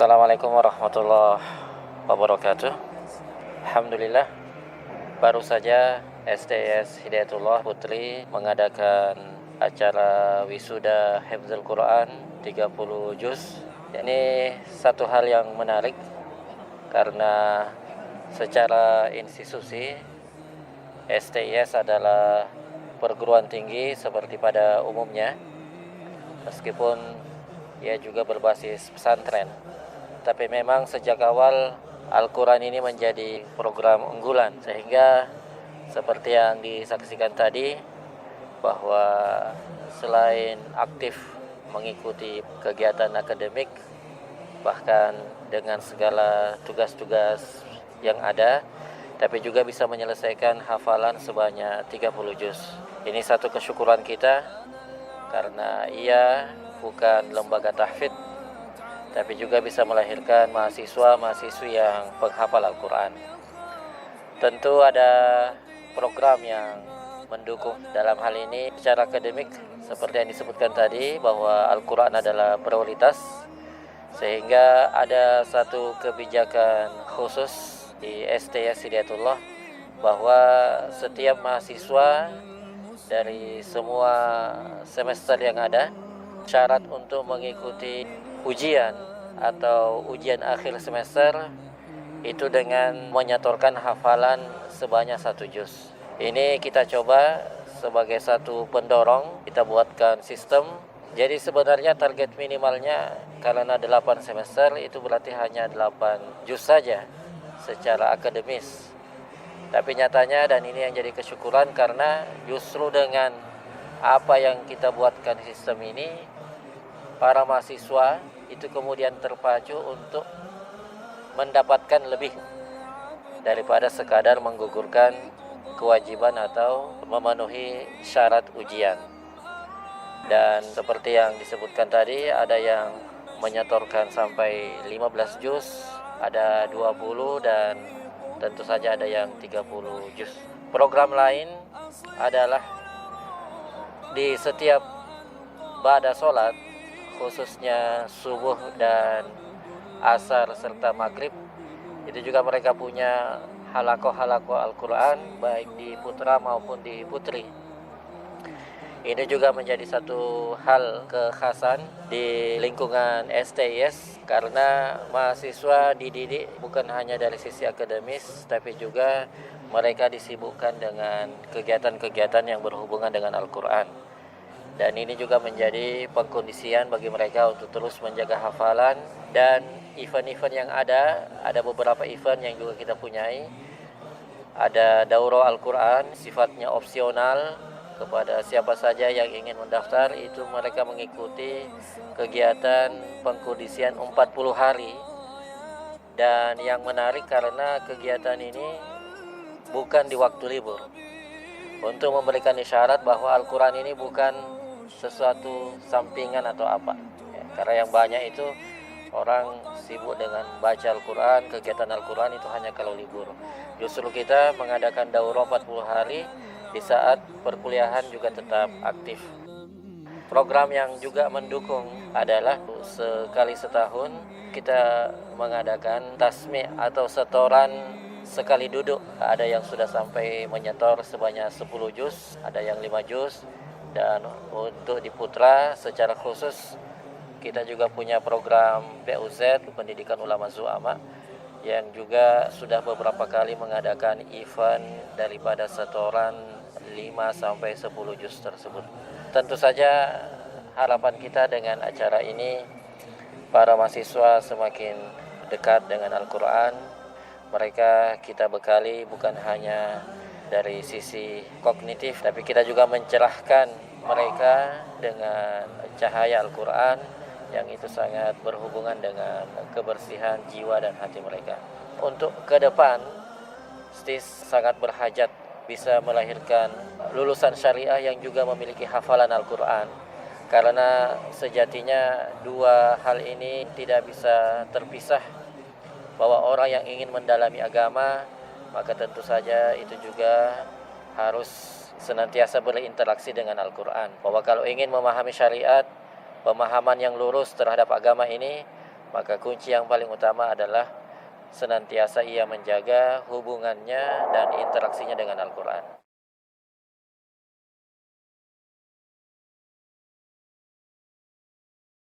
Assalamualaikum warahmatullahi wabarakatuh. Alhamdulillah, baru saja STS Hidayatullah Putri mengadakan acara wisuda Hifdzul Quran 30 juz. Ini satu hal yang menarik karena secara institusi STS adalah perguruan tinggi seperti pada umumnya, meskipun ia juga berbasis pesantren. Tapi memang sejak awal Al-Quran ini menjadi program unggulan, sehingga seperti yang disaksikan tadi, bahwa selain aktif mengikuti kegiatan akademik, bahkan dengan segala tugas-tugas yang ada, tapi juga bisa menyelesaikan hafalan sebanyak 30 juz. Ini satu kesyukuran kita, karena ia bukan lembaga tahfidz, tapi juga bisa melahirkan mahasiswa-mahasiswi yang penghafal Al-Quran. Tentu ada program yang mendukung dalam hal ini secara akademik, seperti yang disebutkan tadi, bahwa Al-Quran adalah prioritas, sehingga ada satu kebijakan khusus di STS Hidayatullah bahwa setiap mahasiswa dari semua semester yang ada, syarat untuk mengikuti ujian atau ujian akhir semester itu dengan menyetorkan hafalan sebanyak 1 juz. Ini kita coba sebagai satu pendorong, kita buatkan sistem. Jadi sebenarnya target minimalnya karena 8 semester itu berarti hanya 8 juz saja secara akademis. Tapi nyatanya, dan ini yang jadi kesyukuran, karena justru dengan apa yang kita buatkan sistem ini, para mahasiswa itu kemudian terpacu untuk mendapatkan lebih daripada sekadar menggugurkan kewajiban atau memenuhi syarat ujian. Dan seperti yang disebutkan tadi, ada yang menyetorkan sampai 15 juz, ada 20, dan tentu saja ada yang 30 juz. Program lain adalah di setiap ba'da sholat, khususnya subuh dan asar serta maghrib, itu juga mereka punya halakoh-halakoh Al-Quran, baik di putra maupun di putri. Ini juga menjadi satu hal kekhasan di lingkungan STIS, karena mahasiswa dididik bukan hanya dari sisi akademis, tapi juga mereka disibukkan dengan kegiatan-kegiatan yang berhubungan dengan Al-Quran. Dan ini juga menjadi pengkondisian bagi mereka untuk terus menjaga hafalan. Dan event-event yang ada beberapa event yang juga kita punyai. Ada daurah Al-Quran, sifatnya opsional kepada siapa saja yang ingin mendaftar. Itu mereka mengikuti kegiatan pengkondisian 40 hari. Dan yang menarik karena kegiatan ini bukan di waktu libur, untuk memberikan isyarat bahwa Al-Quran ini bukan sesuatu sampingan atau apa ya, karena yang banyak itu orang sibuk dengan baca Al-Quran, kegiatan Al-Quran itu hanya kalau libur. Justru kita mengadakan daurah 40 hari di saat perkuliahan juga tetap aktif. Program yang juga mendukung adalah sekali setahun kita mengadakan tasmi' atau setoran sekali duduk. Ada yang sudah sampai menyetor sebanyak 10 juz, ada yang 5 juz. Dan untuk di putra secara khusus kita juga punya program PUZ, Pendidikan Ulama Zu'ama, yang juga sudah beberapa kali mengadakan event daripada setoran 5 sampai 10 juz tersebut. Tentu saja harapan kita dengan acara ini, para mahasiswa semakin dekat dengan Al-Quran. Mereka kita bekali bukan hanya dari sisi kognitif, tapi kita juga mencerahkan mereka dengan cahaya Al-Quran yang itu sangat berhubungan dengan kebersihan jiwa dan hati mereka. Untuk ke depan, STIS sangat berhajat bisa melahirkan lulusan syariah yang juga memiliki hafalan Al-Quran, karena sejatinya dua hal ini tidak bisa terpisah, bahwa orang yang ingin mendalami agama, maka tentu saja itu juga harus senantiasa berinteraksi dengan Al-Quran. Bahwa kalau ingin memahami syariat, pemahaman yang lurus terhadap agama ini, Maka kunci yang paling utama adalah senantiasa ia menjaga hubungannya dan interaksinya dengan Al-Quran.